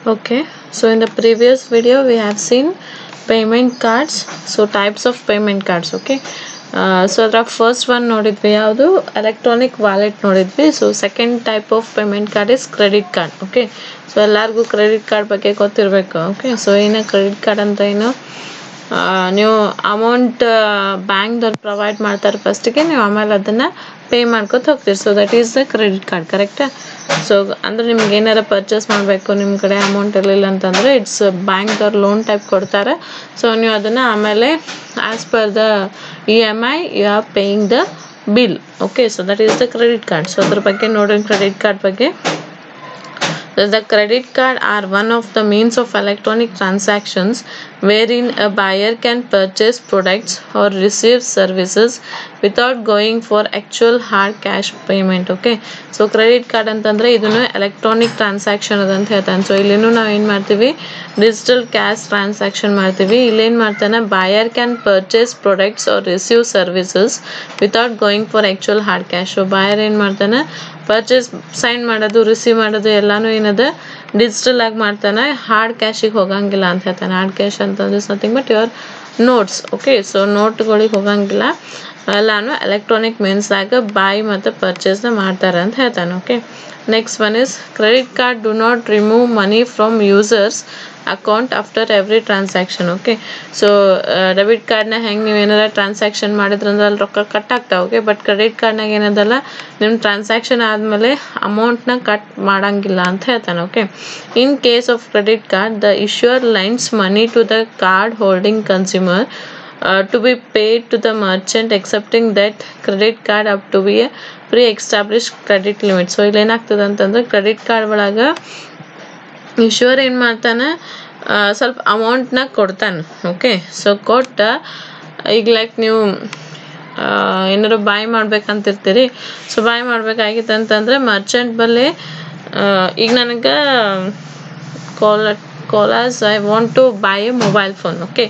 Okay, so in the previous video we have seen payment cards. So types of payment cards. Okay, so the first one ನೋಡಿದ್ವಿ ಯಾವುದು electronic wallet ನೋಡಿದ್ವಿ. So second type of payment card is credit card. Okay, so ಎಲ್ಲರಿಗೂ credit card ಬಗ್ಗೆ ಗೊತ್ತಿರಬೇಕು. Okay, so ಏನು credit card ಅಂತ ಏನು ನೀವು ಅಮೌಂಟ್ ಬ್ಯಾಂಕ್ದವ್ರು ಪ್ರೊವೈಡ್ ಮಾಡ್ತಾರೆ ಫಸ್ಟಿಗೆ, ನೀವು ಆಮೇಲೆ ಅದನ್ನು ಪೇ ಮಾಡ್ಕೊತ ಹೋಗ್ತೀರಿ. So that is the credit card. ಕರೆಕ್ಟಾ? ಸೊ ಅಂದರೆ ನಿಮ್ಗೆ ಏನಾರ ಪರ್ಚೇಸ್ ಮಾಡಬೇಕು, ನಿಮ್ಮ ಕಡೆ ಅಮೌಂಟ್ ಇರಲಿಲ್ಲ ಅಂತಂದರೆ ಇಟ್ಸ್ ಬ್ಯಾಂಕ್ದವ್ರು ಲೋನ್ ಟೈಪ್ ಕೊಡ್ತಾರೆ. ಸೊ ನೀವು ಅದನ್ನು ಆಮೇಲೆ as per the EMI you are paying the bill. Okay, so that is the credit card. So ಅದ್ರ ಬಗ್ಗೆ ನೋಡ್ರಿ, ಕ್ರೆಡಿಟ್ ಕಾರ್ಡ್ ಬಗ್ಗೆ. The credit card are one of the means of electronic transactions wherein a buyer can purchase products or receive services without going for actual hard cash payment. Okay, so credit card ಅಂತಂದ್ರೆ ಇದನ್ನು electronic transaction ಅದಂತ ಹೇಳ್ತಾನೆ. So ಇಲ್ಲಿನೂ ನಾವು ಏನು ಮಾಡ್ತೀವಿ, digital cash transaction ಮಾಡ್ತೀವಿ. ಇಲ್ಲೇನು ಮಾಡ್ತಾನೆ, buyer can purchase products or receive services without going for actual hard cash. So buyer ಏನು ಮಾಡ್ತಾನೆ, ಪರ್ಚೇಸ್ ಸೈನ್ ಮಾಡೋದು, ರಿಸೀವ್ ಮಾಡೋದು ಎಲ್ಲನೂ ಏನದ ಡಿಜಿಟಲ್ ಆಗಿ ಮಾಡ್ತಾನೆ, ಹಾರ್ಡ್ ಕ್ಯಾಶಿಗೆ ಹೋಗಂಗಿಲ್ಲ ಅಂತ ಹೇಳ್ತಾನೆ. ಹಾರ್ಡ್ ಕ್ಯಾಶ್ ಅಂತಂದ್ರೆ nothing but your notes. Okay, so ನೋಟ್ಗಳಿಗೆ ಹೋಗಂಗಿಲ್ಲ, ಎಲ್ಲಾನು ಎಲೆಕ್ಟ್ರಾನಿಕ್ ಮೀನ್ಸ್ದಾಗ ಬಾಯ್ ಮತ್ತು ಪರ್ಚೇಸ್ನ ಮಾಡ್ತಾರೆ ಅಂತ ಹೇಳ್ತಾನೆ. Okay, next one is credit card do not remove money from users account after every transaction. Okay, so debit ಕಾರ್ಡ್ನ ಹೆಂಗೆ ನೀವು ಏನಾರ ಟ್ರಾನ್ಸಾಕ್ಷನ್ ಮಾಡಿದ್ರಂದ್ರೆ ಅಲ್ಲಿ ರೊಕ್ಕ ಕಟ್ ಆಗ್ತಾವೆ. ಓಕೆ, ಬಟ್ ಕ್ರೆಡಿಟ್ ಕಾರ್ಡ್ನಾಗ ಏನದಲ್ಲ, ನಿಮ್ಮ ಟ್ರಾನ್ಸಾಕ್ಷನ್ ಆದಮೇಲೆ ಅಮೌಂಟ್ನ ಕಟ್ ಮಾಡಂಗಿಲ್ಲ ಅಂತ ಹೇಳ್ತಾನೆ. Okay, in case of credit card the issuer lines money to the card holding consumer to be paid to the merchant accepting that credit card up to be a pre-established credit limit. So ಇಲ್ಲಿ ಏನಾಗ್ತದೆ ಅಂತಂದ್ರೆ, credit card ಒಳಗೆ ಇಶ್ಯೂರ್ ಏನು ಮಾಡ್ತಾನೆ, ಸ್ವಲ್ಪ ಅಮೌಂಟ್ನ ಕೊಡ್ತಾನೆ. Okay, so ಕೊಟ್ಟ ಈಗ ಲೈಕ್ ನೀವು ಏನಾರು ಬಾಯ್ ಮಾಡ್ಬೇಕಂತಿರ್ತೀರಿ. ಸೊ ಬಾಯ್ ಮಾಡ್ಬೇಕಾಗಿತ್ತು ಅಂತಂದರೆ ಮರ್ಚೆಂಟ್ ಬಲ್ಲಿ ಈಗ ನನಗೆ call as I want to buy a mobile phone. Okay,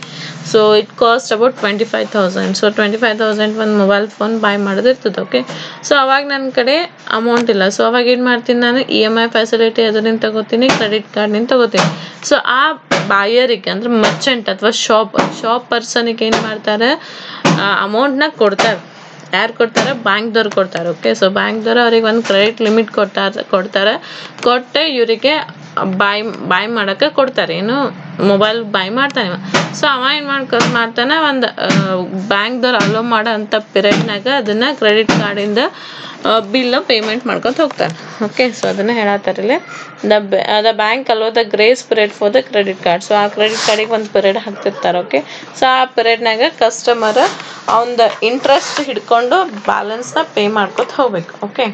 so it cost about 25,000. so 25,000 ಒಂದು ಮೊಬೈಲ್ ಫೋನ್ ಬಾಯ್ ಮಾಡೋದಿರ್ತದೆ. ಓಕೆ, ಸೊ ಅವಾಗ ನನ್ನ ಕಡೆ ಅಮೌಂಟ್ ಇಲ್ಲ. ಸೊ ಅವಾಗ ಏನು ಮಾಡ್ತೀನಿ, ನಾನು EMI ಫೆಸಿಲಿಟಿ ಅದರಿಂದ ತಗೋತೀನಿ, ಕ್ರೆಡಿಟ್ ಕಾರ್ಡ್ನಿಂದ ತಗೋತೀನಿ. ಸೊ ಆ ಬಾಯರಿಗೆ ಅಂದರೆ ಮರ್ಚೆಂಟ್ ಅಥವಾ ಶಾಪ್ ಪರ್ಸನಿಗೆ ಏನು ಮಾಡ್ತಾರೆ, ಅಮೌಂಟ್ನ ಕೊಡ್ತಾರೆ. ಯಾರು ಕೊಡ್ತಾರೆ, ಬ್ಯಾಂಕ್ದವ್ರು ಕೊಡ್ತಾರೆ. ಓಕೆ, ಸೊ ಬ್ಯಾಂಕ್ದವ್ರು ಅವ್ರಿಗೆ ಒಂದು ಕ್ರೆಡಿಟ್ ಲಿಮಿಟ್ ಕೊಟ್ಟೆ ಇವರಿಗೆ ಬಾಯ್ ಮಾಡೋಕ್ಕೆ ಕೊಡ್ತಾರೆ. ಏನು ಮೊಬೈಲ್ ಬಾಯ್ ಮಾಡ್ತಾನೆ. ಸೊ ಅವ ಏನು ಮಾಡ್ತಾನೆ, ಒಂದು ಬ್ಯಾಂಕ್ದವ್ರು ಅಲೋ ಮಾಡೋ ಅಂಥ ಪಿರಿಯಡ್ನಾಗ ಅದನ್ನು ಕ್ರೆಡಿಟ್ ಕಾರ್ಡಿಂದ ಬಿಲ್ ಪೇಮೆಂಟ್ ಮಾಡ್ಕೊತ ಹೋಗ್ತಾರೆ. ಓಕೆ, ಸೊ ಅದನ್ನು ಹೇಳತ್ತಾರಿಲ್ಲ, the bank allow the grace period for the credit card. So ಆ ಕ್ರೆಡಿಟ್ ಕಾರ್ಡಿಗೆ ಒಂದು ಪಿರಿಯಡ್ ಹಾಕ್ತಿರ್ತಾರೆ. ಓಕೆ, ಸೊ ಆ ಪಿರಿಯಡ್ನಾಗ ಕಸ್ಟಮರ್ ಅವನ ಇಂಟ್ರೆಸ್ಟ್ ಹಿಡ್ಕೊಂಡು ಬ್ಯಾಲೆನ್ಸ್ನ ಪೇ ಮಾಡ್ಕೊತ ಹೋಗ್ಬೇಕು. Okay,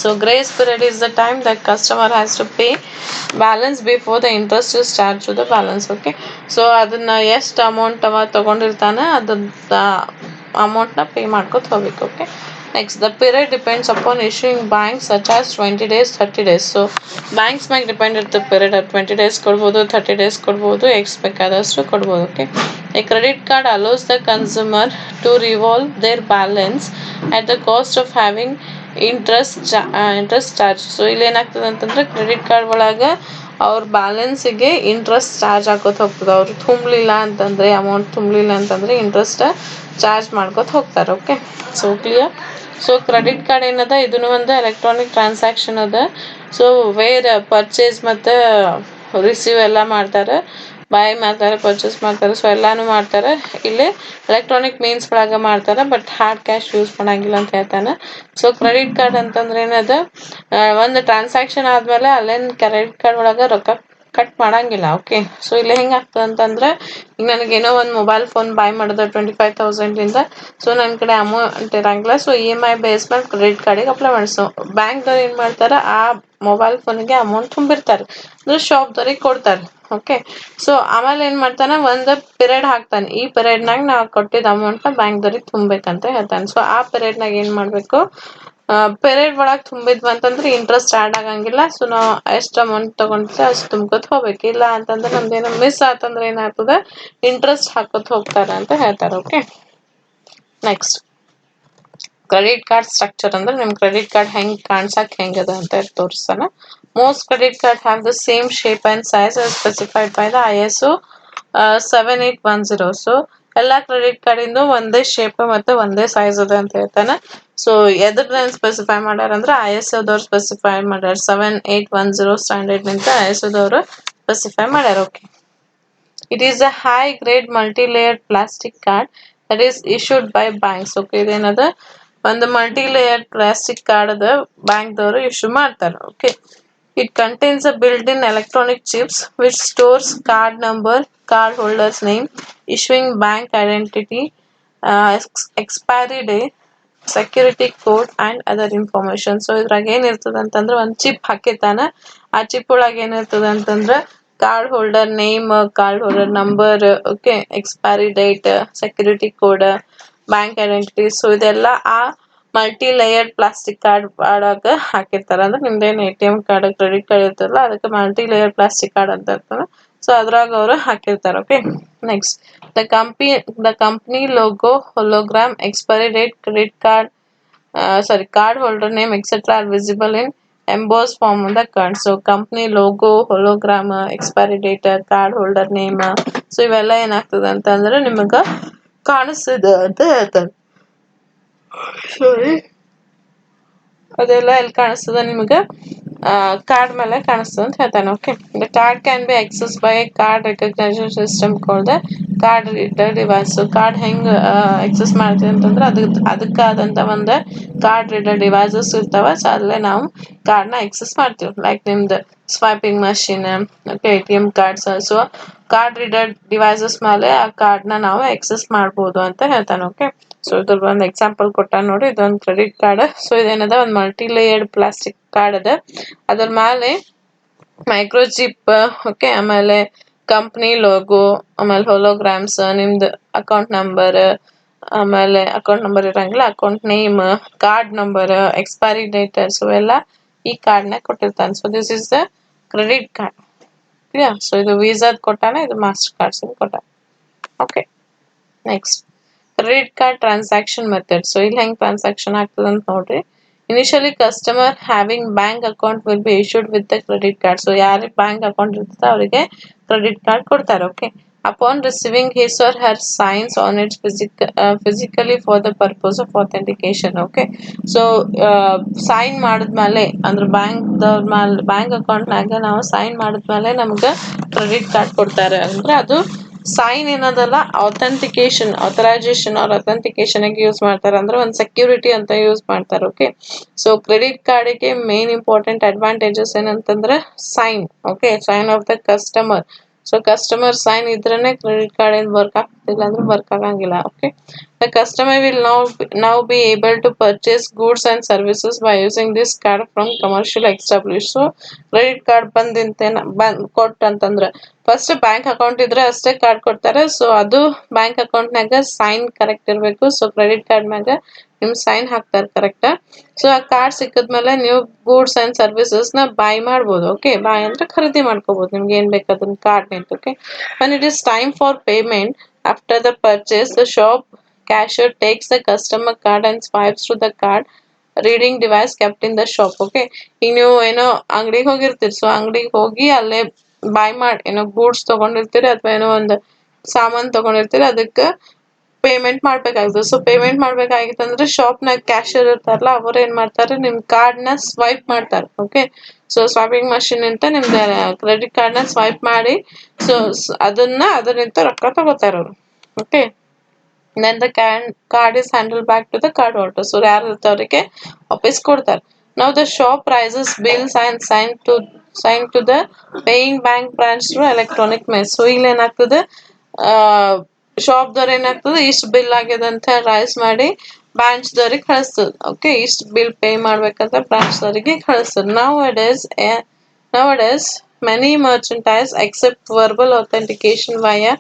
so grace period is the time that customer has to pay balance before the interest is charged to the balance. Okay, so ಅದನ್ನ ಎಷ್ಟು ಅಮೌಂಟ್ ಅವ ತಗೊಂಡಿರ್ತಾನೆ ಅದ್ರ ಅಮೌಂಟ್ನ ಪೇ ಮಾಡ್ಕೊತ ಹೋಗ್ಬೇಕು. Okay, next the period depends upon issuing banks such as 20 days 30 days. So banks ಮ್ಯಾಗ depend ಇರ್ತದೆ period. 20 days ಕೊಡ್ಬೋದು, 30 days ಕೊಡ್ಬೋದು, ಎಕ್ಸ್ ಬೇಕಾದಷ್ಟು ಕೊಡ್ಬೋದು. Okay, a credit card allows the consumer to revolve their balance at the cost of having interest charge. So ಇಲ್ಲಿ ಏನಾಗ್ತದೆ ಅಂತಂದ್ರೆ, credit card ಒಳಗೆ ಅವ್ರ ಬ್ಯಾಲೆನ್ಸಿಗೆ ಇಂಟ್ರೆಸ್ಟ್ ಚಾರ್ಜ್ ಹಾಕೋತ ಹೋಗ್ತದೆ. ಅವ್ರು ಅಮೌಂಟ್ ತುಂಬಲಿಲ್ಲ ಅಂತಂದರೆ ಇಂಟ್ರೆಸ್ಟ್ ಚಾರ್ಜ್ ಮಾಡ್ಕೊತ ಹೋಗ್ತಾರೆ. Okay, so clear. So credit card ಏನದ, ಇದನ್ನು ಒಂದು ಎಲೆಕ್ಟ್ರಾನಿಕ್ ಟ್ರಾನ್ಸಾಕ್ಷನ್ ಅದ. ಸೊ ವೇರ್ ಪರ್ಚೇಸ್ ಮತ್ತು ರಿಸೀವ್ ಎಲ್ಲ ಮಾಡ್ತಾರೆ, ಬಾಯ್ ಮಾಡ್ತಾರೆ, ಪರ್ಚೇಸ್ ಮಾಡ್ತಾರೆ. ಸೊ ಎಲ್ಲಾನು ಮಾಡ್ತಾರೆ. ಇಲ್ಲಿ ಎಲೆಕ್ಟ್ರಾನಿಕ್ ಮೀನ್ಸ್ ಒಳಗೆ ಮಾಡ್ತಾರೆ, ಬಟ್ ಹಾರ್ಡ್ ಕ್ಯಾಶ್ ಯೂಸ್ ಮಾಡಂಗಿಲ್ಲ ಅಂತ ಹೇಳ್ತಾನೆ. ಸೊ ಕ್ರೆಡಿಟ್ ಕಾರ್ಡ್ ಅಂತಂದ್ರೆ ಏನದ, ಒಂದು ಟ್ರಾನ್ಸಾಕ್ಷನ್ ಆದಮೇಲೆ ಅಲ್ಲೇನು ಕ್ರೆಡಿಟ್ ಕಾರ್ಡ್ ಒಳಗೆ ರೊಕ್ಕ ಕಟ್ ಮಾಡಂಗಿಲ್ಲ. ಓಕೆ, ಸೊ ಇಲ್ಲಿ ಹೆಂಗಾಗ್ತದೆ ಅಂತಂದ್ರೆ, ಈಗ ನನಗೇನೋ ಒಂದು ಮೊಬೈಲ್ ಫೋನ್ ಬಾಯ್ ಮಾಡೋದು 25,000 ಸೊ ನನ್ನ ಕಡೆ ಅಮೌಂಟ್ ಇರಂಗಿಲ್ಲ. ಸೊ EMI ಬೇಸ್ ಮೇಲೆ ಕ್ರೆಡಿಟ್ ಕಾರ್ಡಿಗೆ ಅಪ್ಲೈ ಮಾಡಿಸೋ ಬ್ಯಾಂಕ್ದವ್ರು ಏನು ಮಾಡ್ತಾರೆ, ಆ ಮೊಬೈಲ್ ಫೋನಿಗೆ ಅಮೌಂಟ್ ತುಂಬಿರ್ತಾರೆ, ಅಂದ್ರೆ ಶಾಪ್ದವ್ರಿಗೆ ಕೊಡ್ತಾರೆ. ಓಕೆ, ಸೊ ಆಮೇಲೆ ಏನು ಮಾಡ್ತಾನೆ, ಒಂದು ಪಿರಿಯಡ್ ಹಾಕ್ತಾನೆ. ಈ ಪಿರಿಯಡ್ನಾಗ ನಾವು ಕೊಟ್ಟಿದ್ದ ಅಮೌಂಟ್ನ ಬ್ಯಾಂಕ್ದವ್ರಿಗೆ ತುಂಬಬೇಕಂತ ಹೇಳ್ತಾನೆ. ಸೊ ಆ ಪಿರಿಯಡ್ನಾಗ ಏನು ಮಾಡಬೇಕು, ಪಿರಿಯಡ್ ಒಳಗೆ ತುಂಬಿದ್ವಿ ಅಂತಂದ್ರೆ ಇಂಟ್ರೆಸ್ಟ್ ಆ್ಯಡ್ ಆಗಂಗಿಲ್ಲ. ಸೊ ನಾವು ಎಷ್ಟು ಅಮೌಂಟ್ ತೊಗೊಂಡಿರ್ತೀವಿ ಅಷ್ಟು ತುಂಬ್ಕೊತ ಹೋಗ್ಬೇಕು. ಇಲ್ಲ ಅಂತಂದ್ರೆ ನಮ್ದೇನೋ ಮಿಸ್ ಆತಂದ್ರೆ ಏನಾಗ್ತದೆ, ಇಂಟ್ರೆಸ್ಟ್ ಹಾಕೋತ ಹೋಗ್ತಾರೆ ಅಂತ ಹೇಳ್ತಾರೆ. Okay, next credit card structure ಅಂದ್ರೆ ನಿಮ್ ಕ್ರೆಡಿಟ್ ಕಾರ್ಡ್ ಹೆಂಗ್ ಕಾಣ್ಸಕ್ ಹೆಂಗದ ಅಂತ ತೋರಿಸ್ತಾನ. Most credit card have the same shape and size as specified by the ISO 7810. So ಎಲ್ಲಾ ಕ್ರೆಡಿಟ್ ಕಾರ್ಡ್ ಇಂದು ಒಂದೇ ಶೇಪ್ ಮತ್ತೆ ಒಂದೇ ಸೈಜ್ ಅದ ಅಂತ ಹೇಳ್ತಾನೆ. ಸೊ ಎದ್ರನ್ನ ಸ್ಪೆಸಿಫೈ ಮಾಡ್ಯಾರ ಅಂದ್ರೆ ISO ದವ್ರು ಸ್ಪೆಸಿಫೈ ಮಾಡ್ಯಾರ. 7810 ಸ್ಟ್ಯಾಂಡರ್ಡ್ ನಿಂದ ISO ದವ್ರು ಸ್ಪೆಸಿಫೈ ಮಾಡ್ಯಾರ. Okay, it is a high grade multi-layered plastic card that is issued by banks. Okay, ಇದೇನದ ಒಂದು ಮಲ್ಟಿ ಲೇಯರ್ ಪ್ಲಾಸ್ಟಿಕ್ ಕಾರ್ಡ್ ಅದ, ಬ್ಯಾಂಕ್ ದವರು ಇಶ್ಯೂ ಮಾಡ್ತಾರೆ. Okay, it contains a built-in electronic chips which stores card number, card holder's name, issuing bank identity, expiry date, security code and other information. So ಇದ್ರಾಗ ಏನಿರ್ತದ ಅಂತಂದ್ರೆ ಒಂದು chip ಹಾಕಿರ್ತಾನ. ಆ chip ಒಳಗೆ ಏನಿರ್ತದ ಅಂತಂದ್ರೆ card holder name, card holder number, okay, expiry date, security code, bank identity. So ಇದೆಲ್ಲ ಆ ಮಲ್ಟಿ ಲೇಯರ್ಡ್ ಪ್ಲಾಸ್ಟಿಕ್ ಕಾರ್ಡ್ ಒಳಗ ಹಾಕಿರ್ತಾರ. ಅಂದ್ರೆ ನಿಮ್ದೇನು ATM ಕಾರ್ಡ್, ಕ್ರೆಡಿಟ್ ಕಾರ್ಡ್ ಇರ್ತದಲ್ಲ ಅದಕ್ಕೆ ಮಲ್ಟಿ ಲೇಯರ್ ಪ್ಲಾಸ್ಟಿಕ್ ಕಾರ್ಡ್ ಅಂತ ಇರ್ತಾರ. ಸೊ ಅದ್ರಾಗ ಅವರು ಹಾಕಿರ್ತಾರ. Okay, next the company logo, hologram, expiry date, credit card, card holder name, etc. are visible in embossed form on the card. So company logo, hologram, expiry date, card holder name. So ಇವೆಲ್ಲ ಏನಾಗ್ತದೆ ಅಂತಂದ್ರೆ ನಿಮಗ ಕಾಣಿಸ್ತದೆ ಅಂತ ಹೇಳ್ತಾರೆ. ಸಾರಿ, ಅದೆಲ್ಲ ಎಲ್ಲಿ ಕಾಣಿಸ್ತದ ನಿಮಗೆ ಕಾರ್ಡ್ ಮೇಲೆ ಕಾಣಿಸ್ತದೆ ಅಂತ ಹೇಳ್ತಾನೆ. Okay, the card can be access by card recognisation system called card reader device. Card ಹೆಂಗ್ ಆಕ್ಸೆಸ್ ಮಾಡ್ತೀವಿ ಅಂತಂದ್ರೆ ಅದಕ್ಕಾದಂತ ಒಂದು ಕಾರ್ಡ್ ರೀಡರ್ ಡಿವೈಸಸ್ ಇರ್ತಾವ. ಸೊ ಅಲ್ಲೇ ನಾವು ಕಾರ್ಡ್ನ ಆಕ್ಸೆಸ್ ಮಾಡ್ತೀವಿ. ಲೈಕ್ ನಿಮ್ದು swiping machine, okay, ATM cards. So card reader devices ಮೇಲೆ ಆ ಕಾರ್ಡ್ನ ನಾವು ಆಕ್ಸೆಸ್ ಮಾಡ್ಬೋದು ಅಂತ ಹೇಳ್ತಾನೆ. ಓಕೆ, ಸೊ ಇದ್ರ ಒಂದು ಎಕ್ಸಾಂಪಲ್ ಕೊಟ್ಟ ನೋಡಿ, ಇದೊಂದು ಕ್ರೆಡಿಟ್ ಕಾರ್ಡ್. ಸೊ ಇದೇನದ ಒಂದು ಮಲ್ಟಿ ಲೇಯರ್ಡ್ ಪ್ಲಾಸ್ಟಿಕ್ ಕಾರ್ಡ್ ಅದ. ಅದ್ರ ಮೇಲೆ ಮೈಕ್ರೋಚಿಪ್, ಓಕೆ, ಆಮೇಲೆ ಕಂಪ್ನಿ ಲೋಗೋ, ಆಮೇಲೆ ಹೊಲೋಗ್ರಾಮ್ಸ್, ನಿಮ್ದು ಅಕೌಂಟ್ ನಂಬರ್, ಆಮೇಲೆ ಅಕೌಂಟ್ ನಂಬರ್ ಇರಂಗಿಲ್ಲ, account name, card number, expiry date. So ಎಲ್ಲ ಈ ಕಾರ್ಡ್ನ ಕೊಟ್ಟಿರ್ತಾನೆ. So this is the credit card. So ಇದು ವೀಸಾದ್ ಕೊಟ್ಟಾನ, ಇದು ಮಾಸ್ಟರ್ ಕಾರ್ಡ್ಸ್ ಕೊಟ್ಟಾನ. Okay, next credit card transaction method. So ಇಲ್ಲಿ ಹೆಂಗ್ ಟ್ರಾನ್ಸಾಕ್ಷನ್ ಆಗ್ತದೆ ಅಂತ ನೋಡ್ರಿ. Initially customer having bank account will be issued with the credit card. So ಯಾರಿಗೆ ಬ್ಯಾಂಕ್ ಅಕೌಂಟ್ ಇರ್ತದೆ ಅವರಿಗೆ ಕ್ರೆಡಿಟ್ ಕಾರ್ಡ್ ಕೊಡ್ತಾರೆ. Okay, upon receiving his or her signs on its physically for the purpose of authentication. Okay, so sign ಮಾಡಿದ್ಮೇಲೆ ಅಂದ್ರೆ bank ಅಕೌಂಟ್ನಾಗ ನಾವು sign ಮಾಡಿದ್ಮೇಲೆ ನಮ್ಗೆ ಕ್ರೆಡಿಟ್ ಕಾರ್ಡ್ ಕೊಡ್ತಾರೆ. ಅಂದ್ರೆ ಅದು ಸೈನ್ ಏನದಲ್ಲ ಆಥರೈಸೇಷನ್ ಅವ್ರ ಅಥೆಂಟಿಕೇಶನ್ ಯೂಸ್ ಮಾಡ್ತಾರೆ. ಅಂದ್ರೆ ಒಂದು ಸೆಕ್ಯೂರಿಟಿ ಅಂತ ಯೂಸ್ ಮಾಡ್ತಾರೆ. ಓಕೆ, ಸೊ ಕ್ರೆಡಿಟ್ ಕಾರ್ಡಿಗೆ ಮೇನ್ ಇಂಪಾರ್ಟೆಂಟ್ ಅಡ್ವಾಂಟೇಜಸ್ ಏನಂತಂದ್ರೆ sign. Okay, sign of the customer. So customer sign ಇದ್ರೇನೆ ಕ್ರೆಡಿಟ್ ಕಾರ್ಡ್ ಏನ್ ವರ್ಕ್ ಆಗ್ತಿಲ್ಲ ಅಂದ್ರೆ ವರ್ಕ್ ಆಗಂಗಿಲ್ಲ. Okay, the customer will now be able to purchase goods and services by using this card from commercial established. So credit card ಕೊಟ್ಟಂತಂದ್ರೆ first bank account ಇದ್ರೆ ಅಷ್ಟೇ card ಕೊಡ್ತಾರೆ. So ಅದು bank ಅಕೌಂಟ್ನಾಗ ಸೈನ್ ಕರೆಕ್ಟ್ ಇರಬೇಕು. So credit card ಮ್ಯಾಗ ನಿಮ್ sign ಹಾಕ್ತಾರೆ ಕರೆಕ್ಟ್. ಸೊ ಆ ಕಾರ್ಡ್ ಸಿಕ್ಕದ್ಮೇಲೆ ನೀವು ಗೂಡ್ಸ್ ಅಂಡ್ ಸರ್ವಿಸಸ್ ನ ಬೈ ಮಾಡ್ಬೋದು. ಓಕೆ, ಬೈ ಅಂದ್ರೆ ಖರೀದಿ ಮಾಡ್ಕೋಬಹುದು ನಿಮ್ಗೆ ಏನ್ ಬೇಕು ಅದನ್ನ ಕಾರ್ಡ್ ನಿಂತ. Okay, when it is time for payment after the purchase, the shop cashier takes the customer card and swipes to the card reading device kept in the shop. Okay, ಈಗ ನೀವು ಏನೋ ಅಂಗಡಿಗೆ ಹೋಗಿರ್ತೀರಿ. ಸೊ ಅಂಗಡಿಗೆ ಹೋಗಿ ಅಲ್ಲೇ by ಮಾಡಿ ಏನೋ goods ತಗೊಂಡಿರ್ತೀರಿ ಅಥವಾ ಏನೋ ಒಂದು ಸಾಮಾನ್ ತಗೊಂಡಿರ್ತೀರಿ, ಅದಕ್ಕೆ ಪೇಮೆಂಟ್ ಮಾಡ್ಬೇಕಾಗ್ತದೆ. ಸೊ ಪೇಮೆಂಟ್ ಮಾಡ್ಬೇಕಾಗಿತ್ತಂದ್ರೆ ಶಾಪ್ ನಾಗ ಕ್ಯಾಶಿಯರ್ ಇರ್ತಾರಲ್ಲ ಅವ್ರು ಏನ್ ಮಾಡ್ತಾರೆ, ನಿಮ್ ಕಾರ್ಡ್ ನ ಸ್ವೈಪ್ ಮಾಡ್ತಾರೆ. ಓಕೆ, ಸೊ ಸ್ವೈಪಿಂಗ್ ಮಷಿನ್ ಅಂತ ನಿಮ್ದು ಕ್ರೆಡಿಟ್ ಕಾರ್ಡ್ ನ ಸ್ವೈಪ್ ಮಾಡಿ ಸೊ ಅದರಿಂದ ರೊಕ್ಕ ತಗೋತಾರ ಅವ್ರು. Okay, then the card is handed back to the card holder. So ಯಾರು ಇರ್ತವ್ರಿಗೆ ವಾಪಸ್ ಕೊಡ್ತಾರೆ. Now the shop prices bills and sign to the paying bank branch through electronic mail. So ಇಲ್ಲಿ ಏನಾಗ್ತದೆ, ಶಾಪ್ ದವ್ರ ಏನಾಗ್ತದೆ ಇಷ್ಟು ಬಿಲ್ ಆಗಿದೆ ಅಂತ ರೈಸ್ ಮಾಡಿ ಬ್ರಾಂಚ್ ದವ್ರಿಗೆ ಕಳಿಸ್ತದೆ. ಓಕೆ, ಇಷ್ಟು ಬಿಲ್ ಪೇ ಮಾಡ್ಬೇಕಂತ branch ದವರಿಗೆ ಕಳಿಸ್ತದೆ. Nowadays many merchandise accept verbal authentication via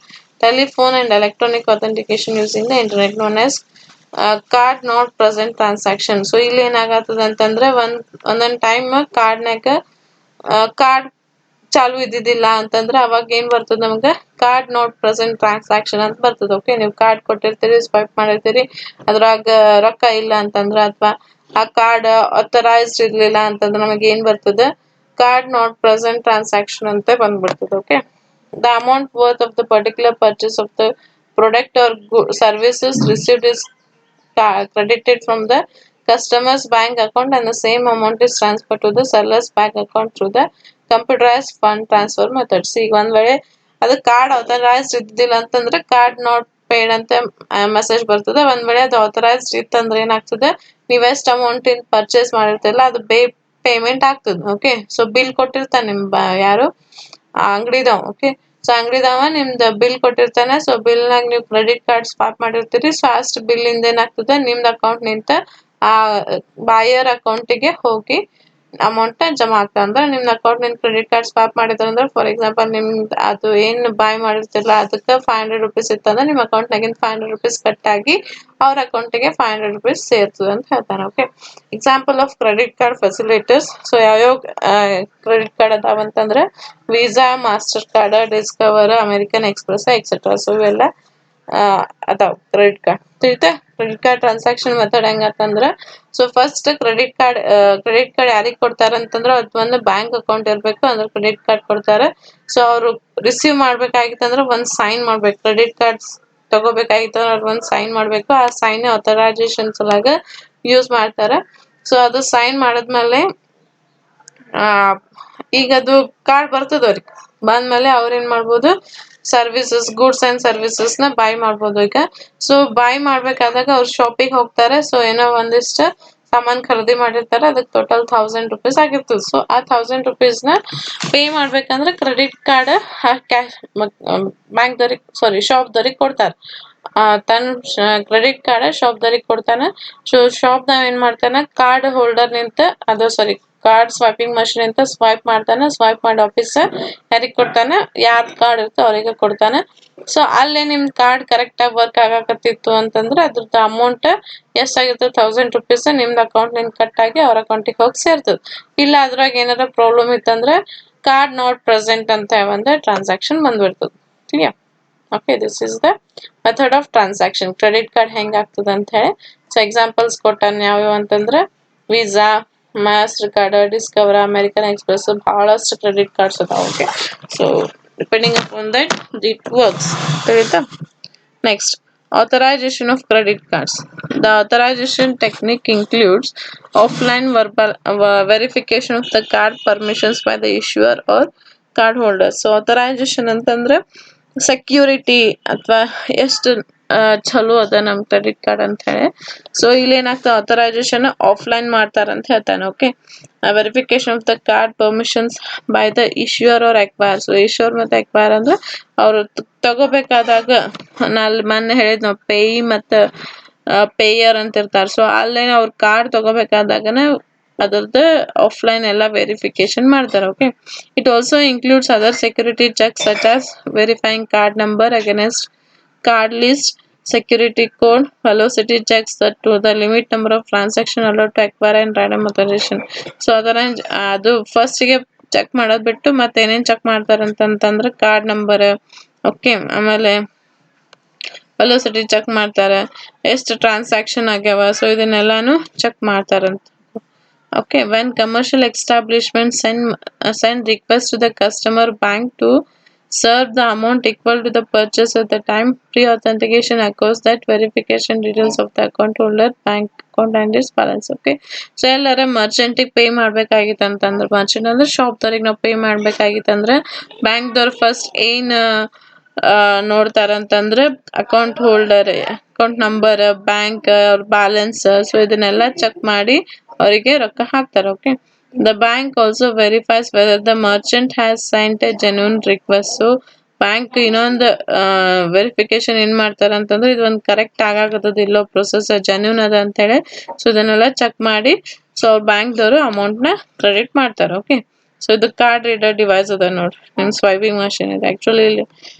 telephone and electronic authentication using the internet, known as card not present transaction. So ಇಲ್ಲಿ ಏನಾಗತ್ತದ ಅಂತಂದ್ರೆ ಒಂದೊಂದ್ ಟೈಮ್ ಕಾರ್ಡ್ನಾಗ ಕಾರ್ಡ್ ಚಾಲು ಇದ್ದಿದ್ದಿಲ್ಲ ಅಂತಂದ್ರೆ ಅವಾಗ ಏನ್ ಬರ್ತದ ನಮ್ಗೆ ಕಾರ್ಡ್ ನಾಟ್ ಪ್ರೆಸೆಂಟ್ ಟ್ರಾನ್ಸಾಕ್ಷನ್ ಅಂತ ಬರ್ತದ. ಓಕೆ, ನೀವು ಕಾರ್ಡ್ ಕೊಟ್ಟಿರ್ತೀರಿ, ಸ್ವೈಪ್ ಮಾಡಿರ್ತೀರಿ, ಅದ್ರಾಗ ರೊಕ್ಕ ಇಲ್ಲ ಅಂತಂದ್ರ ಅಥವಾ ಆ ಕಾರ್ಡ್ ಆಥರೈಸ್ಡ್ ಇರ್ಲಿಲ್ಲ ಅಂತಂದ್ರೆ ನಮಗೆ ಏನ್ ಬರ್ತದ ಕಾರ್ಡ್ ನಾಟ್ ಪ್ರೆಸೆಂಟ್ ಟ್ರಾನ್ಸಾಕ್ಷನ್ ಅಂತ ಬಂದ್ಬಿಡ್ತದೆ. Okay, the amount worth of the particular purchase of the product or services received is credited from the customer's bank account and the same amount is transferred to the seller's bank account through the computerized fund transfer methods. ಈಗ ಒಂದ್ ವೇಳೆ ಅದು card authorised ಇದ್ದಿಲ್ಲ ಅಂತಂದ್ರೆ card not paid ಅಂತ message ಬರ್ತದೆ. ಒಂದ್ ವೇಳೆ ಅದು ಆಥರೈಸ್ಡ್ ಇತ್ತಂದ್ರೆ ಏನಾಗ್ತದೆ, ನೀವ್ ಎಷ್ಟ್ ಅಮೌಂಟ್ ಇನ್ ಪರ್ಚೇಸ್ ಮಾಡಿರ್ತಿರಲ್ಲ ಅದು ಪೇಮೆಂಟ್ ಆಗ್ತದೆ. ಓಕೆ, ಸೊ ಬಿಲ್ ಕೊಟ್ಟಿರ್ತಾನೆ ಯಾರು ಅಂಗಡಿದವ. ಓಕೆ, ಸೊ ಅಂಗಡಿದವ ನಿಮ್ದು ಬಿಲ್ ಕೊಟ್ಟಿರ್ತಾನೆ. ಸೊ ಬಿಲ್ ನಾಗ ನೀವು ಕ್ರೆಡಿಟ್ ಕಾರ್ಡ್ ಸ್ವಾಪ್ ಮಾಡಿರ್ತೀರಿ. ಸೊ ಅಷ್ಟು ಬಿಲ್ ಇಂದ ಏನಾಗ್ತದೆ ನಿಮ್ದು ಅಕೌಂಟ್ ನಿಂತ ಆ ಬಾಯರ್ ಅಕೌಂಟಿಗೆ ಹೋಗಿ ಅಮೌಂಟ್ ಜಮಾ ಆಗ್ತದೆ. ಅಂದ್ರೆ ನಿಮ್ ಅಕೌಂಟ್ ನಿಂದ ಕ್ರೆಡಿಟ್ ಕಾರ್ಡ್ ಸ್ವಾಪ್ ಮಾಡಿದ್ರ ಅಂದ್ರೆ ಫಾರ್ ಎಕ್ಸಾಂಪಲ್ ನಿಮ್ದು ಅದು ಏನ್ ಬಾಯ್ ಮಾಡಿರ್ತಿರಲ್ಲ ಅದಕ್ಕೆ ₹500 ಇತ್ತಂದ್ರೆ ನಿಮ್ ಅಕೌಂಟ್ ನಾಗಿಂದ ₹500 ಕಟ್ ಆಗಿ ಅವ್ರ ಅಕೌಂಟಿಗೆ ₹500 ಸೇರ್ತದೆ ಅಂತ ಹೇಳ್ತಾನೆ. Okay, example of credit card facilities. So ಯಾವ್ಯಾವ ಕ್ರೆಡಿಟ್ ಕಾರ್ಡ್ ಅದಾವಂತಂದ್ರೆ Visa, Mastercard, Discover, American Express etcetera. So ಇವೆಲ್ಲ ಅದಾವ ಕ್ರೆಡಿಟ್ ಕಾರ್ಡ್. ತಿಳಿತಾ? ಕ್ರೆಡಿಟ್ ಕಾರ್ಡ್ ಟ್ರಾನ್ಸಾಕ್ಷನ್ ಮೆಥಡ್ ಹೆಂಗಂತಂದ್ರ ಸೊ ಫಸ್ಟ್ ಕ್ರೆಡಿಟ್ ಕಾರ್ಡ್ ಯಾರಿಗ್ ಕೊಡ್ತಾರ ಅಂತಂದ್ರ ಅದು ಒಂದು ಬ್ಯಾಂಕ್ ಅಕೌಂಟ್ ಇರ್ಬೇಕು, ಅಂದ್ರೆ ಕ್ರೆಡಿಟ್ ಕಾರ್ಡ್ ಕೊಡ್ತಾರೆ. ಸೊ ಅವ್ರು ರಿಸೀವ್ ಮಾಡ್ಬೇಕಾಗಿತ್ತಂದ್ರ ಒಂದ್ ಸೈನ್ ಮಾಡ್ಬೇಕು. ಕ್ರೆಡಿಟ್ ಕಾರ್ಡ್ಸ್ ತಗೋಬೇಕಾಗಿತ್ತಂದ್ರ ಅವ್ರು ಒಂದ್ ಸೈನ್ ಮಾಡ್ಬೇಕು. ಆ ಸೈನ್ ಆಥರೈಸೇಷನ್ ಸಲುವಾಗ ಯೂಸ್ ಮಾಡ್ತಾರೆ. ಸೊ ಅದು ಸೈನ್ ಮಾಡದ್ಮೇಲೆ ಈಗ ಅದು ಕಾರ್ಡ್ ಬರ್ತದ ಅವ್ರಿಗೆ, ಬಂದ್ಮೇಲೆ ಅವ್ರ ಏನ್ ಮಾಡ್ಬೋದು ಸರ್ವಿಸಸ್, ಗೂಡ್ಸ್ ಅಂಡ್ ಸರ್ವಿಸಸ್ ನ ಬೈ ಮಾಡ್ಬೋದು. ಈಗ ಸೊ ಬೈ ಮಾಡ್ಬೇಕಾದಾಗ ಅವ್ರು ಶಾಪಿಗೆ ಹೋಗ್ತಾರೆ. ಸೊ ಏನೋ ಒಂದಿಷ್ಟ ಸಾಮಾನ್ ಖರೀದಿ ಮಾಡಿರ್ತಾರೆ, ಅದಕ್ಕೆ ಟೋಟಲ್ ₹1000 ಆಗಿರ್ತದೆ. ಸೊ ಆ ₹1000 ನ ಪೇ ಮಾಡ್ಬೇಕಂದ್ರೆ ಕ್ರೆಡಿಟ್ ಕಾರ್ಡ್ ಕ್ಯಾಶ್ ಬ್ಯಾಂಕ್ ದವ್ರಿಗೆ ಶಾಪ್ ದವ್ರಿಗೆ ಕೊಡ್ತಾರೆ. ತನ್ನ ಕ್ರೆಡಿಟ್ ಕಾರ್ಡ್ ಶಾಪ್ ದವ್ರಿಗೆ ಕೊಡ್ತಾನೆ. ಸೊ ಶಾಪ್ ನಾವ್ ಏನ್ ಮಾಡ್ತಾನೆ ಕಾರ್ಡ್ ಹೋಲ್ಡರ್ ನಿಂತ ಕಾರ್ಡ್ ಸ್ವೈಪಿಂಗ್ ಮಷಿನ್ ಅಂತ ಸ್ವೈಪ್ ಮಾಡ್ತಾನೆ. ಸ್ವೈಪ್ ಮಾಡಿ ಆಫೀಸರ್ ಯಾರಿಗ್ ಕೊಡ್ತಾನೆ, ಯಾರ್ ಕಾರ್ಡ್ ಇರ್ತೋ ಅವ್ರಿಗೆ ಕೊಡ್ತಾನೆ. ಸೊ ಅಲ್ಲೇ ನಿಮ್ ಕಾರ್ಡ್ ಕರೆಕ್ಟ್ ಆಗಿ ವರ್ಕ್ ಆಗಾಕತ್ತಿತ್ತು ಅಂತಂದ್ರೆ ಅದ್ರದ್ದು ಅಮೌಂಟ್ ಎಷ್ಟಾಗಿರ್ತದೆ ₹1000 ನಿಮ್ದು ಅಕೌಂಟ್ ನಿಂದ ಕಟ್ ಆಗಿ ಅವ್ರ ಅಕೌಂಟಿಗೆ ಹೋಗಿ ಸೇರ್ತದೆ. ಇಲ್ಲ ಅದ್ರಾಗ ಏನಾರ ಪ್ರಾಬ್ಲಮ್ ಇತ್ತಂದ್ರೆ ಕಾರ್ಡ್ ನಾಟ್ ಪ್ರೆಸೆಂಟ್ ಅಂತ ಒಂದು ಟ್ರಾನ್ಸಾಕ್ಷನ್ ಬಂದ್ಬಿಡ್ತದೆ. Clear? Okay, this is the method of transaction. Credit card ಹೆಂಗ್ ಆಗ್ತದೆ ಅಂತ ಹೇಳಿ ಸೊ ಎಕ್ಸಾಂಪಲ್ಸ್ ಕೊಟ್ಟಾನ ಯಾವ್ಯಾವ ಅಂತಂದ್ರೆ Visa, Mastercard, Discover, American Express, ಬಹಳಷ್ಟು ಕ್ರೆಡಿಟ್ ಕಾರ್ಡ್ಸ್ ಅದಾವ. Okay, so depending upon that it works. ತಿಳಿತಾ? Next, authorization of credit cards. The authorization technique includes offline verbal verification of the card permissions by the issuer or card holder. So authorization ಅಂತಂದ್ರೆ security ಅಥವಾ ಎಷ್ಟು ಚಲೋ ಅದ ನಮ್ credit card ಅಂತ ಹೇಳಿ. So ಇಲ್ಲಿ ಏನಾಗ್ತದೆ ಆಥರೈಸೇಷನ್ ಆಫ್ಲೈನ್ ಮಾಡ್ತಾರ ಅಂತ ಹೇಳ್ತಾನೆ. Okay, verification of the card permissions by the issuer or acquire. So issuer ಮತ್ತೆ ಎಕ್ವೈರ್ ಅಂದ್ರೆ ಅವ್ರು ತಗೋಬೇಕಾದಾಗ ನಾಲ್ ಮೊನ್ನೆ ಹೇಳಿದ್ ನಾವು ಪೇಯಿ ಮತ್ತು ಪೇಯರ್ ಅಂತ ಇರ್ತಾರೆ. ಸೊ ಅಲ್ಲೇನೆ ಅವ್ರ ಕಾರ್ಡ್ ತಗೋಬೇಕಾದಾಗನ ಅದರದ್ದು ಆಫ್ಲೈನ್ ಎಲ್ಲ ವೆರಿಫಿಕೇಶನ್ ಮಾಡ್ತಾರೆ. Okay, it also includes other security check such as verifying card number against card list, security code, velocity checks that to the limit number of transaction allowed to acquire and random authorization. So ಅದರ ಅದು ಫಸ್ಟಿಗೆ check ಮಾಡೋದು ಬಿಟ್ಟು ಮತ್ತೆ ಏನೇನು check ಮಾಡ್ತಾರೆ ಅಂತಂತಂದ್ರೆ card number. Okay, ಆಮೇಲೆ ವೆಲೋಸಿಟಿ ಚೆಕ್ ಮಾಡ್ತಾರೆ, ಎಷ್ಟು ಟ್ರಾನ್ಸಾಕ್ಷನ್ ಆಗ್ಯಾವ. ಸೊ ಇದನ್ನೆಲ್ಲಾನು ಚೆಕ್ ಮಾಡ್ತಾರಂತ. Okay, when commercial establishments send request to the customer bank to serve the amount equal to the purchase at the time pre-authentication occurs, that verification details of the account holder, bank account and its balance. Okay, so ಎಲ್ಲರ ಮರ್ಚೆಂಟಿಗೆ pay ಮಾಡ್ಬೇಕಾಗಿತ್ತು ಅಂತಂದ್ರೆ, ಮರ್ಚೆಂಟ್ ಅಂದ್ರೆ shop ದವ್ರಿಗೆ ನಾವು pay ಮಾಡ್ಬೇಕಾಗಿತ್ತಂದ್ರೆ bank ದವ್ರು first ಏನ್ ನೋಡ್ತಾರಂತಂದ್ರೆ account holder, account number, bank ಅವ್ರ ಬ್ಯಾಲೆನ್ಸ್. ಸೊ ಇದನ್ನೆಲ್ಲ ಚೆಕ್ ಮಾಡಿ ಅವರಿಗೆ ರೊಕ್ಕ ಹಾಕ್ತಾರೆ. Okay, the bank also verifies whether the merchant has sent a genuine request. So bank ಇನ್ನೊಂದು ವೆರಿಫಿಕೇಶನ್ ಏನ್ ಮಾಡ್ತಾರ ಅಂತಂದ್ರೆ ಇದು ಒಂದು ಕರೆಕ್ಟ್ ಆಗಾಕತ್ತದ ಇಲ್ಲೋ ಪ್ರೊಸೆಸ್ ಜೆನ್ಯೂನ್ ಅದ ಅಂತ ಹೇಳಿ. ಸೊ ಇದನ್ನೆಲ್ಲ ಚೆಕ್ ಮಾಡಿ ಸೊ ಅವ್ರ ಬ್ಯಾಂಕ್ದವರು ಅಮೌಂಟ್ ನ ಕ್ರೆಡಿಟ್ ಮಾಡ್ತಾರೆ. ಓಕೆ, ಸೊ ಇದು ಕಾರ್ಡ್ ರೀಡರ್ ಡಿವೈಸ್ ಅದ ನೋಡ್ರಿ, ನಿಮ್ ಸ್ವೈಪಿಂಗ್ ಮಷಿನ್ ಇದೆ. ಆಕ್ಚುಲಿ ಇಲ್ಲಿ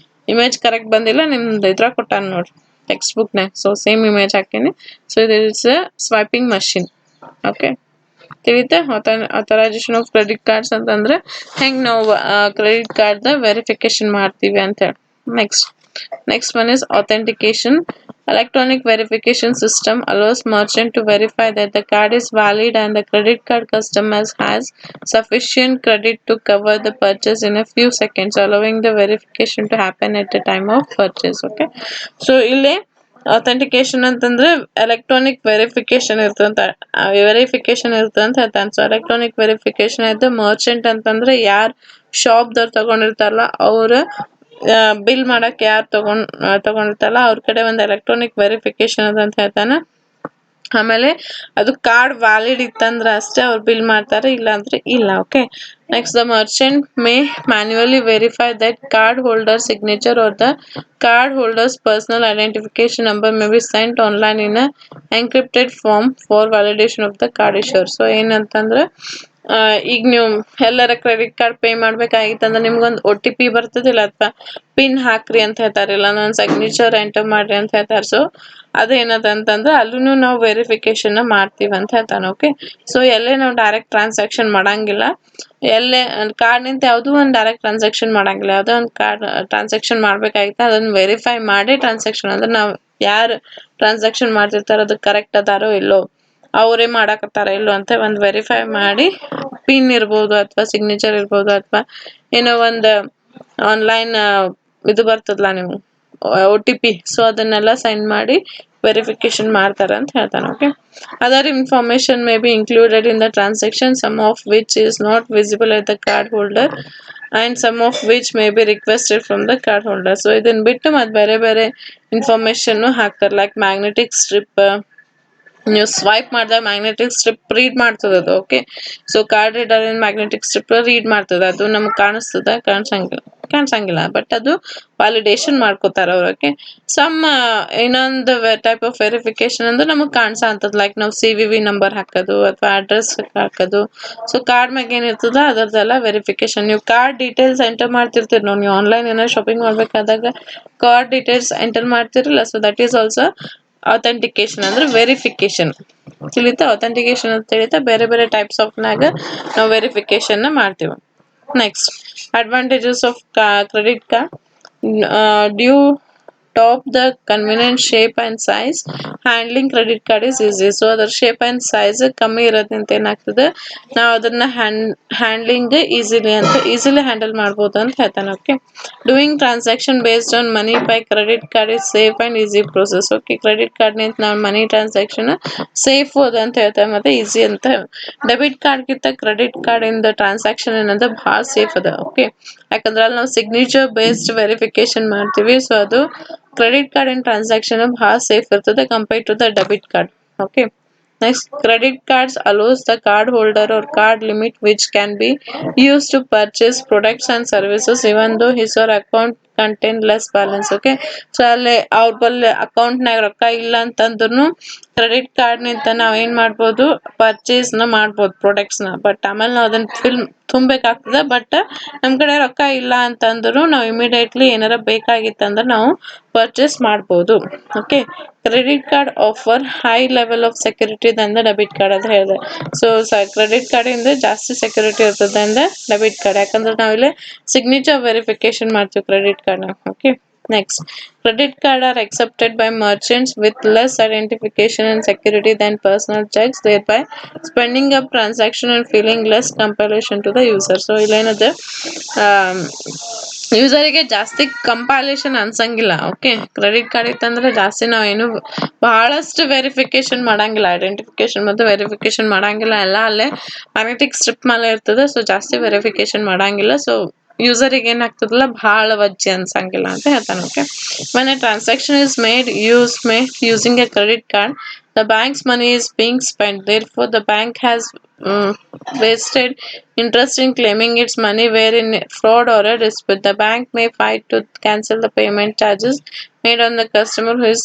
ಇಮೇಜ್ ಕರೆಕ್ಟ್ ಬಂದಿಲ್ಲ, ನಿಮ್ದು ಇದ್ರಾಗ ಕೊಟ್ಟಾನ ನೋಡ್ರಿ ಟೆಕ್ಸ್ಟ್ ಬುಕ್ ನ. ಸೊ ಸೇಮ್ ಇಮೇಜ್ ಹಾಕೀನಿ. ಸೊ ಇದು ಇಟ್ಸ್ ಸ್ವೈಪಿಂಗ್ ಮಷಿನ್. ಓಕೆ, ತಿಳಿತೆ ಅಥರೈಸೇಷನ್ ಆಫ್ ಕ್ರೆಡಿಟ್ ಕಾರ್ಡ್ಸ್ ಅಂತಂದ್ರೆ ಹೆಂಗ್ ನಾವು ಕ್ರೆಡಿಟ್ ಕಾರ್ಡ್ ದ ವೆರಿಫಿಕೇಶನ್ ಮಾಡ್ತೀವಿ ಅಂತ ಹೇಳಿ. Next one is authentication. Electronic verification system allows merchant to verify that the card is valid and the credit card customer has sufficient credit to cover the purchase in a few seconds, allowing the verification to happen at the time of purchase. Okay, so ಇಲ್ಲಿ authentication ಅಂತಂದ್ರೆ electronic verification ಇರ್ತಂತ verification ಇರ್ತಂತ ಹೇಳ್ತಾನೆ. So electronic verification ಆಯ್ತು. ಮರ್ಚೆಂಟ್ ಅಂತಂದ್ರೆ ಯಾರ್ ಶಾಪ್ದವ್ರು ತಗೊಂಡಿರ್ತಾರಲ್ಲ ಅವ್ರ bill ಮಾಡಕ್ ಯಾರು ತಗೊಂಡಿರ್ತಾರಲ್ಲ ಅವ್ರ ಕಡೆ ಒಂದು ಎಲೆಕ್ಟ್ರಾನಿಕ್ ವೆರಿಫಿಕೇಶನ್ ಅದಂತ ಹೇಳ್ತಾನೆ. ಆಮೇಲೆ ಅದು ಕಾರ್ಡ್ ವ್ಯಾಲಿಡ್ ಇತ್ತಂದ್ರೆ ಅಷ್ಟೇ ಅವ್ರು ಬಿಲ್ ಮಾಡ್ತಾರೆ, ಇಲ್ಲ ಅಂದ್ರೆ ಇಲ್ಲ. Okay, next the merchant may manually verify that card holder signature or the card holders personal identification number may be sent online in encrypted form for validation of the card issuer. So ಏನಂತಂದ್ರೆ ಈಗ ನೀವು ಎಲ್ಲರ credit card pay ಮಾಡ್ಬೇಕಾಗಿತ್ತಂದ್ರೆ ನಿಮ್ಗೊಂದು OTP ಬರ್ತದಿಲ್ಲ ಅಥವಾ pin ಹಾಕ್ರಿ ಅಂತ ಹೇಳ್ತಾರೆ, ಇಲ್ಲ ನನ್ನ ಸಿಗ್ನೇಚರ್ ಎಂಟರ್ ಮಾಡ್ರಿ ಅಂತ ಹೇಳ್ತಾರೆ. ಸೊ ಅದೇನದಂತಂದ್ರೆ ಅಲ್ಲೂ ನಾವು ವೆರಿಫಿಕೇಶನ್ ಮಾಡ್ತೀವಿ ಅಂತ ಹೇಳ್ತಾನೆ. ಓಕೆ, ಸೊ ಎಲ್ಲೇ ನಾವು ಡೈರೆಕ್ಟ್ ಟ್ರಾನ್ಸಾಕ್ಷನ್ ಮಾಡಂಗಿಲ್ಲ, ಎಲ್ಲೇ ಕಾರ್ಡ್ ನಿಂತ ಯಾವುದೂ ಒಂದು ಡೈರೆಕ್ಟ್ ಟ್ರಾನ್ಸಾಕ್ಷನ್ ಮಾಡಂಗಿಲ್ಲ. ಯಾವುದೋ ಒಂದು ಕಾರ್ಡ್ ಟ್ರಾನ್ಸಾಕ್ಷನ್ ಮಾಡ್ಬೇಕಾಗಿತ್ತ ಅದನ್ನ ವೆರಿಫೈ ಮಾಡಿ ಟ್ರಾನ್ಸಾಕ್ಷನ್ ಅಂದ್ರೆ ನಾವು ಯಾರು ಟ್ರಾನ್ಸಾಕ್ಷನ್ ಮಾಡ್ತಿರ್ತಾರೋ ಅದು ಕರೆಕ್ಟ್ ಅದಾರೋ ಇಲ್ಲೋ, ಅವರೇ ಮಾಡಾಕತ್ತಾರ ಇಲ್ಲೋ ಅಂತ ಒಂದು ವೆರಿಫೈ ಮಾಡಿ ಪಿನ್ ಇರ್ಬೋದು ಅಥವಾ ಸಿಗ್ನೇಚರ್ ಇರ್ಬೋದು ಅಥವಾ ಏನೋ ಒಂದು ಆನ್ಲೈನ್ ಇದು ಬರ್ತದಲ್ಲ ನೀವು OTP, ಸೊ ಅದನ್ನೆಲ್ಲ ಸೈನ್ ಮಾಡಿ ವೆರಿಫಿಕೇಶನ್ ಮಾಡ್ತಾರ ಅಂತ ಹೇಳ್ತಾನೆ. Okay, other information may be included in the transaction, some of which is not visible at the card holder and some of which may be requested from the card holder. So ಇದನ್ನ ಬಿಟ್ಟು ಮತ್ತೆ ಬೇರೆ ಬೇರೆ information ಹಾಕ್ತಾರೆ, like magnetic strip. ನೀವು swipe ಮಾಡಿದಾಗ magnetic strip read ಮಾಡ್ತದ ಅದು. Okay, so card reader magnetic strip read ಮಾಡ್ತದ, ಅದು ನಮ್ಗೆ ಕಾಣಿಸಂಗಿಲ್ಲ ಬಟ್ ಅದು ವ್ಯಾಲಿಡೇಷನ್ ಮಾಡ್ಕೋತಾರ ಅವ್ರು. ಓಕೆ, ಸಮ್ ಇನ್ನೊಂದು ಟೈಪ್ ಆಫ್ ವೆರಿಫಿಕೇಶನ್ ಅಂದ್ರೆ ನಮಗೆ ಕಾಣಿಸಂತದ, ಲೈಕ್ ನಾವು CVV ನಂಬರ್ ಹಾಕೋದು ಅಥವಾ ಅಡ್ರೆಸ್ ಹಾಕೋದು. ಸೊ ಕಾರ್ಡ್ ಮ್ಯಾಗ ಏನಿರ್ತದ ಅದರದೆಲ್ಲ ವೆರಿಫಿಕೇಶನ್. ನೀವು ಕಾರ್ಡ್ ಡೀಟೇಲ್ಸ್ ಎಂಟರ್ ಮಾಡ್ತಿರ್ತೀರಿ ನೋಡಿ, ನೀವು ಆನ್ಲೈನ್ ಏನೋ ಶಾಪಿಂಗ್ ಮಾಡ್ಬೇಕಾದಾಗ ಕಾರ್ಡ್ ಡೀಟೇಲ್ಸ್ ಎಂಟರ್ ಮಾಡ್ತಿರಲ್ಲ, so that is also authentication ಅಂದ್ರೆ ವೆರಿಫಿಕೇಶನ್. ತಿಳಿತಾ? ಅಥೆಂಟಿಕೇಶನ್ ಅಂತ ತಿಳಿತಾ ಬೇರೆ ಬೇರೆ ಟೈಪ್ಸ್ ಆಫ್ ನಾಗ ನಾವು ವೆರಿಫಿಕೇಶನ್ ಮಾಡ್ತೀವಿ. Next, advantages of credit card. Due to the convenient shape and size, handling credit card is easy. So ಅದರ ಶೇಪ್ ಅಂಡ್ ಸೈಜ್ ಕಮ್ಮಿ ಇರೋದ್ರಿಂದ ಏನಾಗ್ತದೆ, ನಾವು ಅದನ್ನ ಹ್ಯಾಂಡ್ಲಿಂಗ್ ಈಸಿಲಿ ಹ್ಯಾಂಡಲ್ ಮಾಡ್ಬೋದು ಅಂತ ಹೇಳ್ತಾನೆ. Okay, doing transaction based on money by credit card is safe and easy process. Okay, credit card ನಿಂತ ನಾವು ಮನಿ ಟ್ರಾನ್ಸಾಕ್ಷನ್ ಸೇಫ್ ಅಂತ ಹೇಳ್ತಾರೆ ಮತ್ತೆ ಈಸಿ ಅಂತ. ಡೆಬಿಟ್ ಕಾರ್ಡ್ ಗಿಂತ ಕ್ರೆಡಿಟ್ ಕಾರ್ಡ್ ಇಂದ ಟ್ರಾನ್ಸಾಕ್ಷನ್ ಏನಂದ್ರೆ ಬಹಳ ಸೇಫ್ ಅದ. ಓಕೆ, ಯಾಕಂದ್ರೆ ಅಲ್ಲಿ ನಾವು ಸಿಗ್ನೇಚರ್ ಬೇಸ್ಡ್ ವೆರಿಫಿಕೇಶನ್ ಮಾಡ್ತೀವಿ. ಸೊ ಅದು ಕ್ರೆಡಿಟ್ ಕಾರ್ಡ್ ಇನ್ ಟ್ರಾನ್ಸಾಕ್ಷನ್ ಬಹಳ ಸೇಫ್ ಇರ್ತದೆ compare to the debit card. Okay, next, credit cards allows the card holder or card limit which can be used to purchase products and services even though his or account contain less balance. Okay, so ಅಲ್ಲಿ ಅವ್ರ ಬಲ್ಲಿ ಅಕೌಂಟ್ನಾಗ ರೊಕ್ಕ ಇಲ್ಲ ಅಂತಂದ್ರೂ credit card ನಿಂತ ನಾವ್ ಏನ್ ಮಾಡ್ಬೋದು, ಪರ್ಚೇಸ್ ನ ಮಾಡ್ಬೋದು ಪ್ರಾಡಕ್ಟ್ಸ್ ನ. ಬಟ್ ಆಮೇಲೆ ನಾವು ಅದನ್ನ ತುಂಬಬೇಕಾಗ್ತದೆ. ಬಟ್ ನಮ್ ಕಡೆ ರೊಕ್ಕ ಇಲ್ಲ ಅಂತಂದ್ರು ನಾವು ಇಮಿಡಿಯೇಟ್ಲಿ ಏನಾರ ಬೇಕಾಗಿತ್ತಂದ್ರೆ ನಾವು ಪರ್ಚೇಸ್ ಮಾಡ್ಬೋದು. Okay, credit card offer high level of security Dhan the debit card ಅಂತ ಹೇಳಿದೆ. ಸೊ ಕ್ರೆಡಿಟ್ ಕಾರ್ಡ್ ಇಂದ ಜಾಸ್ತಿ ಸೆಕ್ಯೂರಿಟಿ ಇರ್ತದೆ ಅಂದ್ರೆ ಡೆಬಿಟ್ ಕಾರ್ಡ್, ಯಾಕಂದ್ರೆ ನಾವಿಲ್ಲಿ ಸಿಗ್ನೇಚರ್ ವೆರಿಫಿಕೇಶನ್ ಮಾಡ್ತೀವಿ ಕ್ರೆಡಿಟ್ ಕಾರ್ಡ್ ನ. Okay, next, credit card are accepted by merchants with less identification and security than personal checks, thereby spending up transaction and feeling less compulsion to the user. So ಇಲ್ಲೇನದು ಯೂಸರಿಗೆ ಜಾಸ್ತಿ ಕಂಪಾಲೇಷನ್ ಅನ್ಸಂಗಿಲ್ಲ. Okay, credit card ಇತ್ತಂದ್ರೆ ಜಾಸ್ತಿ ನಾವೇನು ಬಹಳಷ್ಟು verification ಮಾಡಂಗಿಲ್ಲ, identification ಮತ್ತು verification ಮಾಡಂಗಿಲ್ಲ, ಎಲ್ಲ ಅಲ್ಲೇ ಮ್ಯಾಗ್ನೆಟಿಕ್ ಸ್ಟ್ರಿಪ್ ಮೇಲೆ ಇರ್ತದೆ. ಸೊ ಜಾಸ್ತಿ ವೆರಿಫಿಕೇಶನ್ ಮಾಡಂಗಿಲ್ಲ. ಸೊ ಯೂಸರಿಗೆ ಏನಾಗ್ತದಲ್ಲ ಬಹಳ ವಜ್ಜೆ ಅನ್ಸಂಗಿಲ್ಲ ಅಂತ ಹೇಳ್ತಾನೆ. Okay, when a transaction is made using a credit card, the bank's money is being spent. Therefore, the bank has wasted interest in claiming its money where in fraud or a dispute. The bank may fight to cancel the payment charges made on the customer who is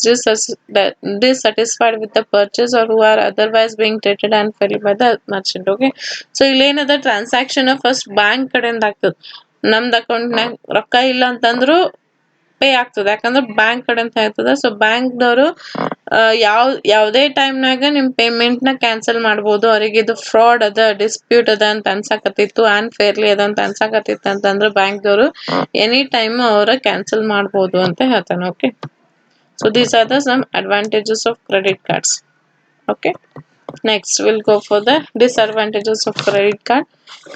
dissatisfied with the purchase or who are otherwise being treated unfairly by the merchant. Okay, so ಇಲ್ಲೇನದ transaction first bank ಕಡೆಯಿಂದ ಆಗ್ತದೆ. ನಮ್ದು ಅಕೌಂಟ್ನಾಗ ರೊಕ್ಕ ಇಲ್ಲ ಅಂತಂದ್ರು pay ಆಗ್ತದೆ, ಯಾಕಂದ್ರೆ ಬ್ಯಾಂಕ್ ಕಡೆ ಅಂತ ಆಗ್ತದೆ. ಸೊ ಬ್ಯಾಂಕ್ದವರು ಯಾವುದೇ ಟೈಮ್ನಾಗ ನಿಮ್ಮ ಪೇಮೆಂಟ್ನ ಕ್ಯಾನ್ಸಲ್ ಮಾಡ್ಬೋದು. ಅವ್ರಿಗೆ ಇದು ಫ್ರಾಡ್ ಅದ, ಡಿಸ್ಪ್ಯೂಟ್ ಅದ ಅಂತ ಅನ್ಸಾಕತ್ತಿತ್ತು, ಅನ್ಫೇರ್ಲಿ ಅದ ಅಂತ ಅನ್ಸಾಕತ್ತಿತ್ತು ಅಂತಂದ್ರೆ ಬ್ಯಾಂಕ್ದವರು ಎನಿ ಟೈಮ್ ಅವರ ಕ್ಯಾನ್ಸಲ್ ಮಾಡ್ಬೋದು ಅಂತ ಹೇಳ್ತಾನೆ. Okay, so these are the some advantages of credit cards. Okay, next we'll go for the disadvantages of credit card.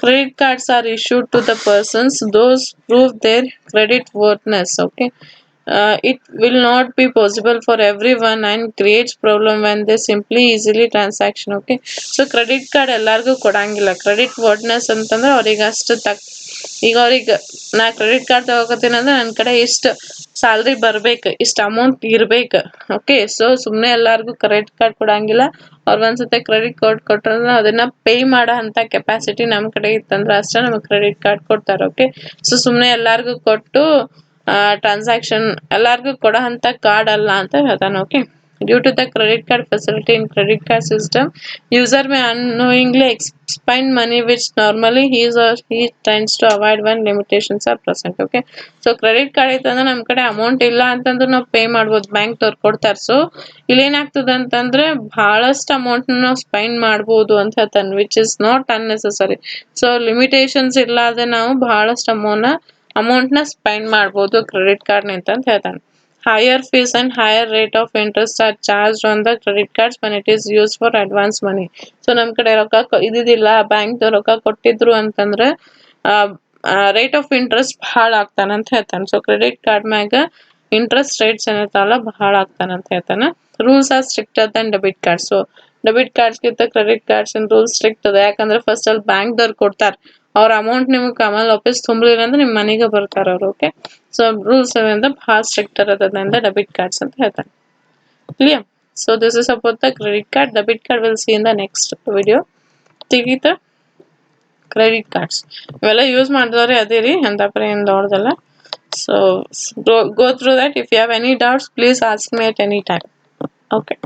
Credit cards are issued to the persons those prove their credit worthiness. Okay, it will not be possible for everyone and creates problem when they simply easily transaction. Okay, so credit card ಎಲ್ಲರಿಗೂ ಕೊಡಂಗಿಲ್ಲ. Credit ವರ್ಡ್ನೆಸ್ ಅಂತಂದ್ರೆ ಅವ್ರಿಗೆ ಅಷ್ಟು ಈಗ ಅವ್ರಿಗೆ ನಾ credit card ತಗೋಕತ್ತೀನಿ ಅಂದ್ರೆ ನನ್ನ ಕಡೆ ಇಷ್ಟು ಸ್ಯಾಲ್ರಿ ಬರ್ಬೇಕು, ಇಷ್ಟು ಅಮೌಂಟ್ ಇರ್ಬೇಕು. ಓಕೆ, ಸೊ ಸುಮ್ಮನೆ ಎಲ್ಲಾರ್ಗು ಕ್ರೆಡಿಟ್ ಕಾರ್ಡ್ ಕೊಡಂಗಿಲ್ಲ. ಅವ್ರು ಒಂದ್ಸತಿ ಕ್ರೆಡಿಟ್ ಕಾರ್ಡ್ ಕೊಟ್ರಂದ್ರೆ ಅದನ್ನ ಪೇ ಮಾಡೋ ಅಂತ ಕೆಪಾಸಿಟಿ ನಮ್ಮ ಕಡೆ ಇತ್ತಂದ್ರೆ ಅಷ್ಟೇ ನಮಗೆ ಕ್ರೆಡಿಟ್ ಕಾರ್ಡ್ ಕೊಡ್ತಾರೆ. ಓಕೆ, ಸೊ ಸುಮ್ಮನೆ ಎಲ್ಲಾರ್ಗು ಕೊಟ್ಟು ಟ್ರಾನ್ಸಾಕ್ಷನ್ ಎಲ್ಲಾರ್ಗು ಕೊಡೋ ಅಂತ ಕಾರ್ಡ್ ಅಲ್ಲ ಅಂತ ಹೇಳ್ತಾನೆ. Okay, due to the credit card facility in credit card system, user may unknowingly spend money which normally he tends to avoid when limitations are present. Okay, so credit card ಇತ್ತಂದ್ರೆ ನಮ್ಮ ಕಡೆ amount ಇಲ್ಲ ಅಂತಂದ್ರೆ ನಾವು pay ಮಾಡ್ಬೋದು, bank ದವ್ರು ಕೊಡ್ತಾರೆ. So ಇಲ್ಲಿ ಏನಾಗ್ತದೆ ಅಂತಂದ್ರೆ ಬಹಳಷ್ಟು ಅಮೌಂಟ್ ನಾವು ಸ್ಪೆಂಡ್ ಮಾಡ್ಬೋದು ಅಂತ ಹೇಳ್ತಾನೆ, which is not unnecessary. So limitations ಇಲ್ಲದೆ ನಾವು ಬಹಳಷ್ಟು ಅಮೌಂಟ್ನ ಸ್ಪೆಂಡ್ ಮಾಡ್ಬೋದು ಕ್ರೆಡಿಟ್ ಕಾರ್ಡ್ನಿಂದ ಅಂತ ಹೇಳ್ತಾನೆ. Higher fees and higher rate of interest are charged on the credit cards when it is used for advance money. So ನಮ್ಮ ಕಡೆ ರೊಕ್ಕ ಇದ್ದಿದ್ದಿಲ್ಲ, ಬ್ಯಾಂಕ್ ರೊಕ್ಕ ಕೊಟ್ಟಿದ್ರು ಅಂತಂದ್ರೆ ರೇಟ್ ಆಫ್ ಇಂಟ್ರೆಸ್ಟ್ ಭಾಳ ಆಗ್ತಾನೆ ಅಂತ ಹೇಳ್ತಾನೆ. ಸೊ ಕ್ರೆಡಿಟ್ ಕಾರ್ಡ್ ಮ್ಯಾಗ ಇಂಟ್ರೆಸ್ಟ್ ರೇಟ್ಸ್ ಏನಿರ್ತಾವಲ್ಲ ಭಾಳ ಆಗ್ತಾನೆ ಅಂತ ಹೇಳ್ತಾನೆ. Rules are stricter than debit card. So debit ಕಾರ್ಡ್ಸ್ಗಿಂತ ಕ್ರೆಡಿಟ್ ಕಾರ್ಡ್ಸ್ ರೂಲ್ಸ್ ಸ್ಟ್ರಿಕ್ಟ್ ಅದ, ಯಾಕಂದ್ರೆ ಫಸ್ಟ್ ಅಲ್ಲಿ ಬ್ಯಾಂಕ್ದವ್ರು ಕೊಡ್ತಾರೆ, ಅವ್ರ ಅಮೌಂಟ್ ನಿಮ್ಗೆ ಆಮೇಲೆ ವಾಪಸ್ ತುಂಬಲಿಲ್ಲ ಅಂದ್ರೆ ನಿಮ್ಮ ಮನೆಗೆ ಬರ್ತಾರೆ ಅವರು. ಓಕೆ, ಸೊ ರೂಲ್ಸ್ ಅದರಿಂದ ಭಾಳ ಸ್ಟ್ರಿಕ್ಟರ್ ಅದರಿಂದ ಡೆಬಿಟ್ ಕಾರ್ಡ್ಸ್ ಅಂತ ಹೇಳ್ತಾರೆ. Clear? So this is about the credit card. Debit card will see in the next video. ತೆಗೀತ ಕ್ರೆಡಿಟ್ ಕಾರ್ಡ್ಸ್ ಇವೆಲ್ಲ ಯೂಸ್ ಮಾಡಿದವ್ರೆ ಅದೇ ರೀ, ಅಂತಪ್ಪ ಏನು ದೊಡ್ಡದಲ್ಲ. So go through that. If you have any doubts, please ask me at any time. Okay.